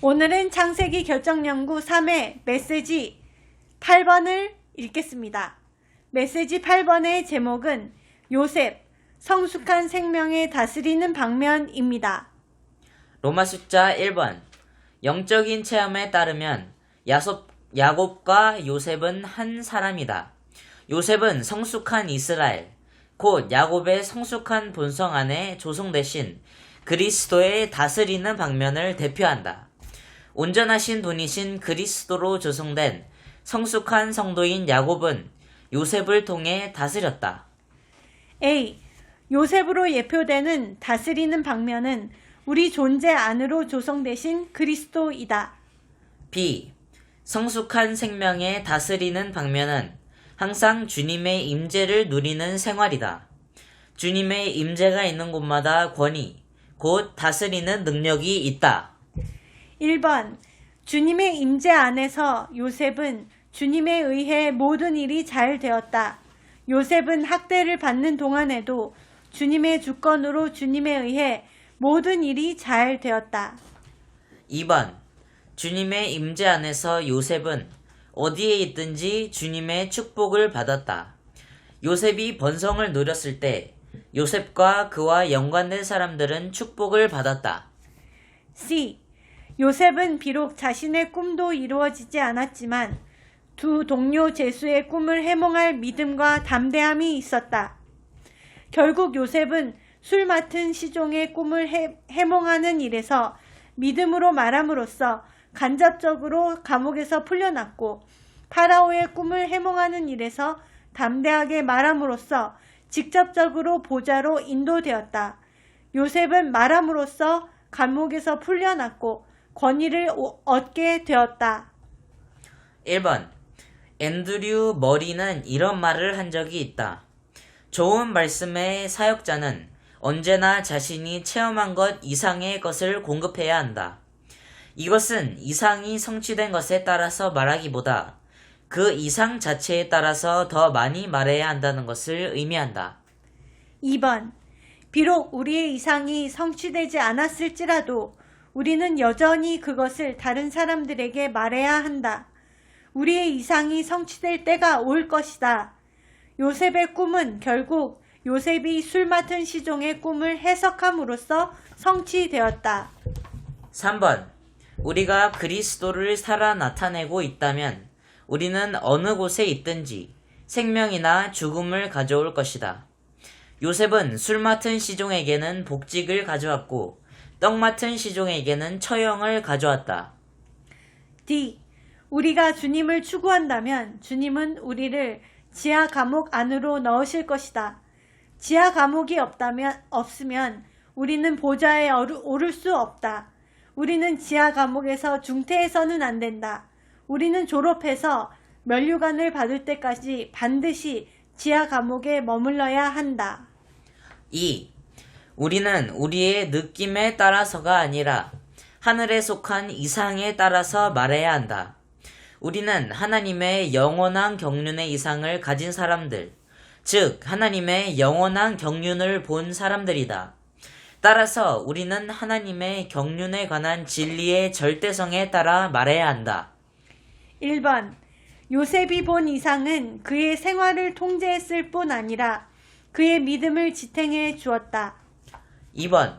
오늘은 창세기 결정연구 3회 메시지 8번을 읽겠습니다. 메시지 8번의 제목은 요셉, 성숙한 생명에 다스리는 방면입니다. 로마 숫자 1번. 영적인 체험에 따르면 야곱과 요셉은 한 사람이다. 요셉은 성숙한 이스라엘, 곧 야곱의 성숙한 본성 안에 조성되신 그리스도의 다스리는 방면을 대표한다. 온전하신 분이신 그리스도로 조성된 성숙한 성도인 야곱은 요셉을 통해 다스렸다. A. 요셉으로 예표되는 다스리는 방면은 우리 존재 안으로 조성되신 그리스도이다. B. 성숙한 생명에 다스리는 방면은 항상 주님의 임재를 누리는 생활이다. 주님의 임재가 있는 곳마다 권위, 곧 다스리는 능력이 있다. 1번. 주님의 임재 안에서 요셉은 주님에 의해 모든 일이 잘 되었다. 요셉은 학대를 받는 동안에도 주님의 주권으로 주님에 의해 모든 일이 잘 되었다. 2번. 주님의 임재 안에서 요셉은 어디에 있든지 주님의 축복을 받았다. 요셉이 번성을 누렸을 때 요셉과 그와 연관된 사람들은 축복을 받았다. C. 요셉은 비록 자신의 꿈도 이루어지지 않았지만 두 동료 제수의 꿈을 해몽할 믿음과 담대함이 있었다. 결국 요셉은 술 맡은 시종의 꿈을 해몽하는 일에서 믿음으로 말함으로써 간접적으로 감옥에서 풀려났고, 파라오의 꿈을 해몽하는 일에서 담대하게 말함으로써 직접적으로 보좌로 인도되었다. 요셉은 말함으로써 감옥에서 풀려났고 권위를 얻게 되었다. 1번. 앤드류 머리는 이런 말을 한 적이 있다. 좋은 말씀의 사역자는 언제나 자신이 체험한 것 이상의 것을 공급해야 한다. 이것은 이상이 성취된 것에 따라서 말하기보다 그 이상 자체에 따라서 더 많이 말해야 한다는 것을 의미한다. 2번. 비록 우리의 이상이 성취되지 않았을지라도 우리는 여전히 그것을 다른 사람들에게 말해야 한다. 우리의 이상이 성취될 때가 올 것이다. 요셉의 꿈은 결국 요셉이 술 맡은 시종의 꿈을 해석함으로써 성취되었다. 3번. 우리가 그리스도를 살아 나타내고 있다면 우리는 어느 곳에 있든지 생명이나 죽음을 가져올 것이다. 요셉은 술 맡은 시종에게는 복직을 가져왔고 떡 맡은 시종에게는 처형을 가져왔다. D. 우리가 주님을 추구한다면 주님은 우리를 지하 감옥 안으로 넣으실 것이다. 지하 감옥이 없으면 우리는 보좌에 오를 수 없다. 우리는 지하 감옥에서 중퇴해서는 안 된다. 우리는 졸업해서 면류관을 받을 때까지 반드시 지하 감옥에 머물러야 한다. 2. 우리는 우리의 느낌에 따라서가 아니라 하늘에 속한 이상에 따라서 말해야 한다. 우리는 하나님의 영원한 경륜의 이상을 가진 사람들, 즉 하나님의 영원한 경륜을 본 사람들이다. 따라서 우리는 하나님의 경륜에 관한 진리의 절대성에 따라 말해야 한다. 1번. 요셉이 본 이상은 그의 생활을 통제했을 뿐 아니라 그의 믿음을 지탱해 주었다. 2번.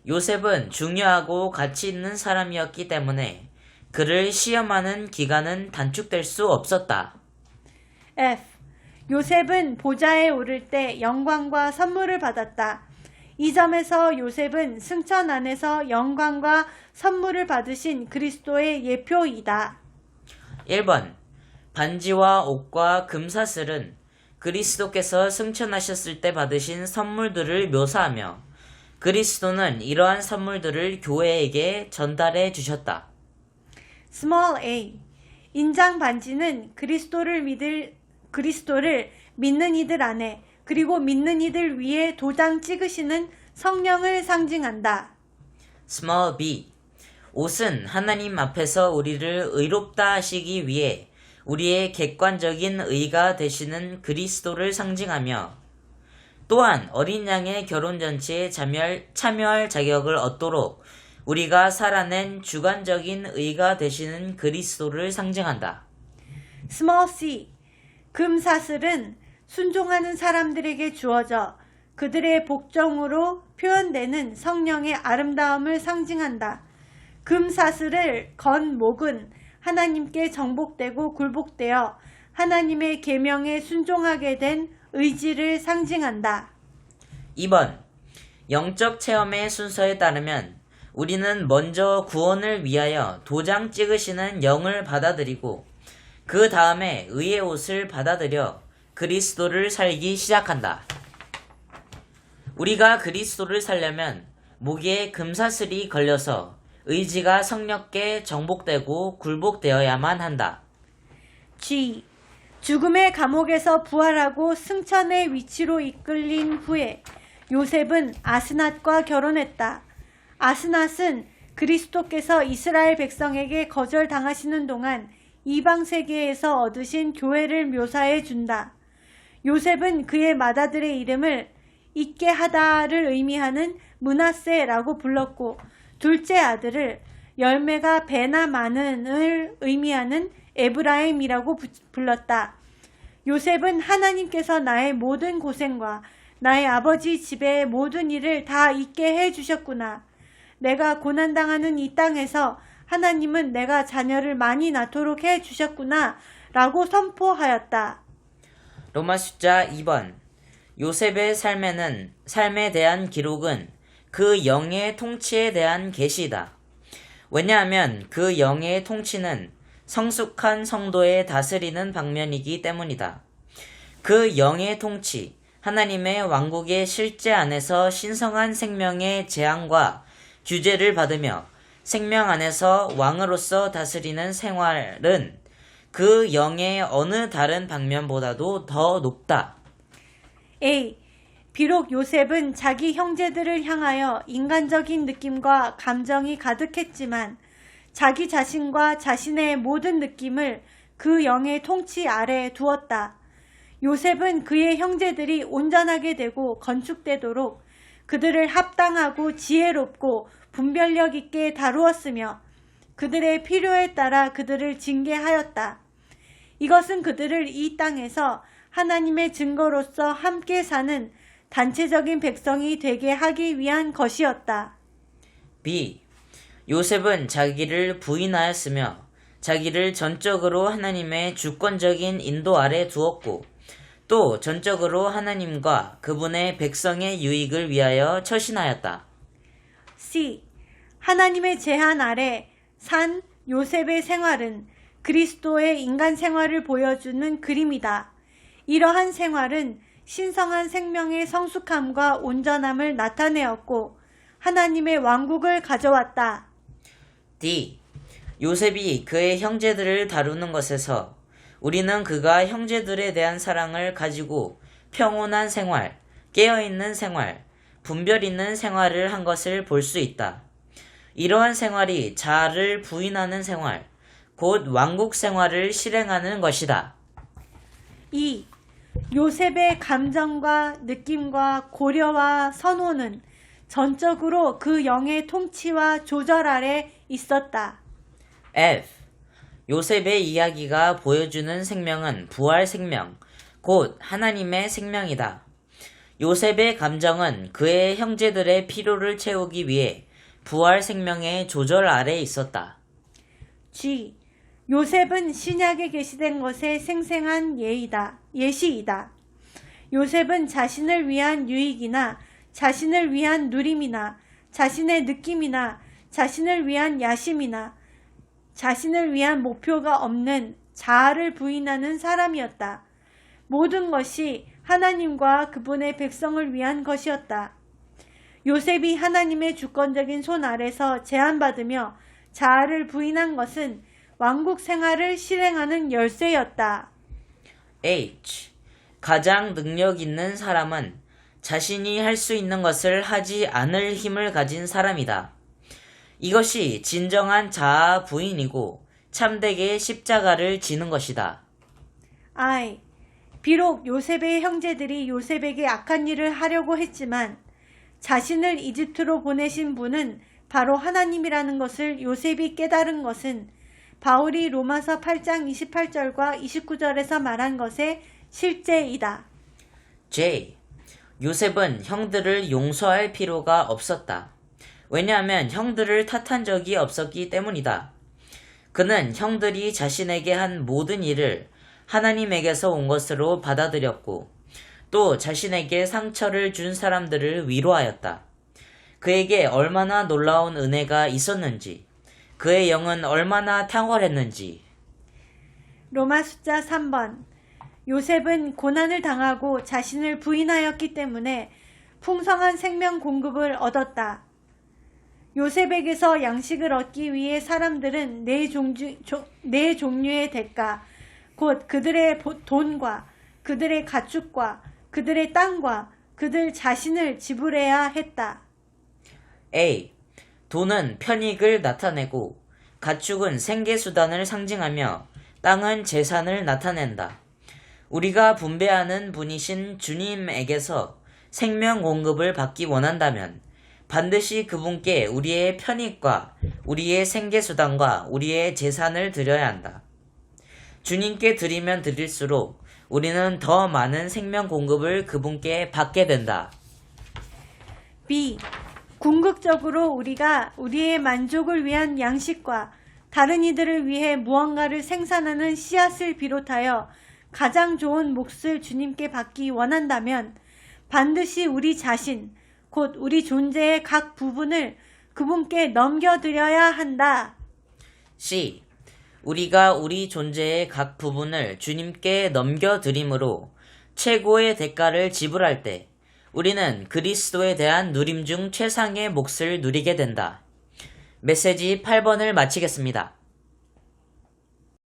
요셉은 중요하고 가치 있는 사람이었기 때문에 그를 시험하는 기간은 단축될 수 없었다. F. 요셉은 보좌에 오를 때 영광과 선물을 받았다. 이 점에서 요셉은 승천 안에서 영광과 선물을 받으신 그리스도의 예표이다. 1번. 반지와 옷과 금사슬은 그리스도께서 승천하셨을 때 받으신 선물들을 묘사하며 그리스도는 이러한 선물들을 교회에게 전달해 주셨다. Small a. 인장 반지는 그리스도를 믿는 이들 안에 그리고 믿는 이들 위에 도장 찍으시는 성령을 상징한다. Small b. 옷은 하나님 앞에서 우리를 의롭다 하시기 위해 우리의 객관적인 의가 되시는 그리스도를 상징하며 또한 어린 양의 결혼잔치에 참여할 자격을 얻도록 우리가 살아낸 주관적인 의가 되시는 그리스도를 상징한다. Small c. 금사슬은 순종하는 사람들에게 주어져 그들의 복종으로 표현되는 성령의 아름다움을 상징한다. 금사슬을 건 목은 하나님께 정복되고 굴복되어 하나님의 계명에 순종하게 된 의지를 상징한다. 2번. 영적 체험의 순서에 따르면 우리는 먼저 구원을 위하여 도장 찍으시는 영을 받아들이고 그 다음에 의의 옷을 받아들여 그리스도를 살기 시작한다. 우리가 그리스도를 살려면 목에 금사슬이 걸려서 의지가 성령께 정복되고 굴복되어야만 한다. G. 죽음의 감옥에서 부활하고 승천의 위치로 이끌린 후에 요셉은 아스낫과 결혼했다. 아스낫은 그리스도께서 이스라엘 백성에게 거절당하시는 동안 이방 세계에서 얻으신 교회를 묘사해 준다. 요셉은 그의 맏아들의 이름을 있게 하다를 의미하는 므낫세라고 불렀고 둘째 아들을 열매가 배나 많은을 의미하는 에브라임이라고 불렀다. 요셉은 하나님께서 나의 모든 고생과 나의 아버지 집의 모든 일을 다 잊게 해주셨구나. 내가 고난당하는 이 땅에서 하나님은 내가 자녀를 많이 낳도록 해주셨구나 라고 선포하였다. 로마 숫자 2번. 요셉의 삶에 대한 기록은 그 영의 통치에 대한 계시다. 왜냐하면 그 영의 통치는 성숙한 성도의 다스리는 방면이기 때문이다. 그 영의 통치, 하나님의 왕국의 실제 안에서 신성한 생명의 재앙과 규제를 받으며 생명 안에서 왕으로서 다스리는 생활은 그 영의 어느 다른 방면보다도 더 높다. A. 비록 요셉은 자기 형제들을 향하여 인간적인 느낌과 감정이 가득했지만 자기 자신과 자신의 모든 느낌을 그 영의 통치 아래 두었다. 요셉은 그의 형제들이 온전하게 되고 건축되도록 그들을 합당하고 지혜롭고 분별력 있게 다루었으며 그들의 필요에 따라 그들을 징계하였다. 이것은 그들을 이 땅에서 하나님의 증거로서 함께 사는 단체적인 백성이 되게 하기 위한 것이었다. B. 요셉은 자기를 부인하였으며 자기를 전적으로 하나님의 주권적인 인도 아래 두었고 또 전적으로 하나님과 그분의 백성의 유익을 위하여 처신하였다. C. 하나님의 제한 아래 산 요셉의 생활은 그리스도의 인간 생활을 보여주는 그림이다. 이러한 생활은 신성한 생명의 성숙함과 온전함을 나타내었고 하나님의 왕국을 가져왔다. D. 요셉이 그의 형제들을 다루는 것에서 우리는 그가 형제들에 대한 사랑을 가지고 평온한 생활, 깨어있는 생활, 분별 있는 생활을 한 것을 볼 수 있다. 이러한 생활이 자아를 부인하는 생활, 곧 왕국 생활을 실행하는 것이다. 2. 요셉의 감정과 느낌과 고려와 선호는 전적으로 그 영의 통치와 조절 아래 있었다. F. 요셉의 이야기가 보여주는 생명은 부활 생명, 곧 하나님의 생명이다. 요셉의 감정은 그의 형제들의 필요를 채우기 위해 부활 생명의 조절 아래 있었다. G. 요셉은 신약에 계시된 것의 생생한 예시이다. 요셉은 자신을 위한 유익이나 자신을 위한 누림이나 자신의 느낌이나 자신을 위한 야심이나 자신을 위한 목표가 없는 자아를 부인하는 사람이었다. 모든 것이 하나님과 그분의 백성을 위한 것이었다. 요셉이 하나님의 주권적인 손 아래서 제한받으며 자아를 부인한 것은 왕국 생활을 실행하는 열쇠였다. H. 가장 능력 있는 사람은 자신이 할 수 있는 것을 하지 않을 힘을 가진 사람이다. 이것이 진정한 자아 부인이고 참되게 십자가를 지는 것이다. I. 비록 요셉의 형제들이 요셉에게 악한 일을 하려고 했지만 자신을 이집트로 보내신 분은 바로 하나님이라는 것을 요셉이 깨달은 것은 바울이 로마서 8장 28절과 29절에서 말한 것의 실제이다. J. 요셉은 형들을 용서할 필요가 없었다. 왜냐하면 형들을 탓한 적이 없었기 때문이다. 그는 형들이 자신에게 한 모든 일을 하나님에게서 온 것으로 받아들였고 또 자신에게 상처를 준 사람들을 위로하였다. 그에게 얼마나 놀라운 은혜가 있었는지, 그의 영은 얼마나 탕월했는지. 로마 숫자 3번. 요셉은 고난을 당하고 자신을 부인하였기 때문에 풍성한 생명 공급을 얻었다. 요셉에게서 양식을 얻기 위해 사람들은 네 종류의 대가, 곧 그들의 돈과 그들의 가축과 그들의 땅과 그들 자신을 지불해야 했다. A. 돈은 편익을 나타내고 가축은 생계수단을 상징하며 땅은 재산을 나타낸다. 우리가 분배하는 분이신 주님에게서 생명 공급을 받기 원한다면 반드시 그분께 우리의 편익과 우리의 생계수단과 우리의 재산을 드려야 한다. 주님께 드리면 드릴수록 우리는 더 많은 생명 공급을 그분께 받게 된다. B. 궁극적으로 우리가 우리의 만족을 위한 양식과 다른 이들을 위해 무언가를 생산하는 씨앗을 비롯하여 가장 좋은 몫을 주님께 받기 원한다면 반드시 우리 자신, 곧 우리 존재의 각 부분을 그분께 넘겨드려야 한다. C. 우리가 우리 존재의 각 부분을 주님께 넘겨드림으로 최고의 대가를 지불할 때 우리는 그리스도에 대한 누림 중 최상의 몫을 누리게 된다. 메시지 8번을 마치겠습니다.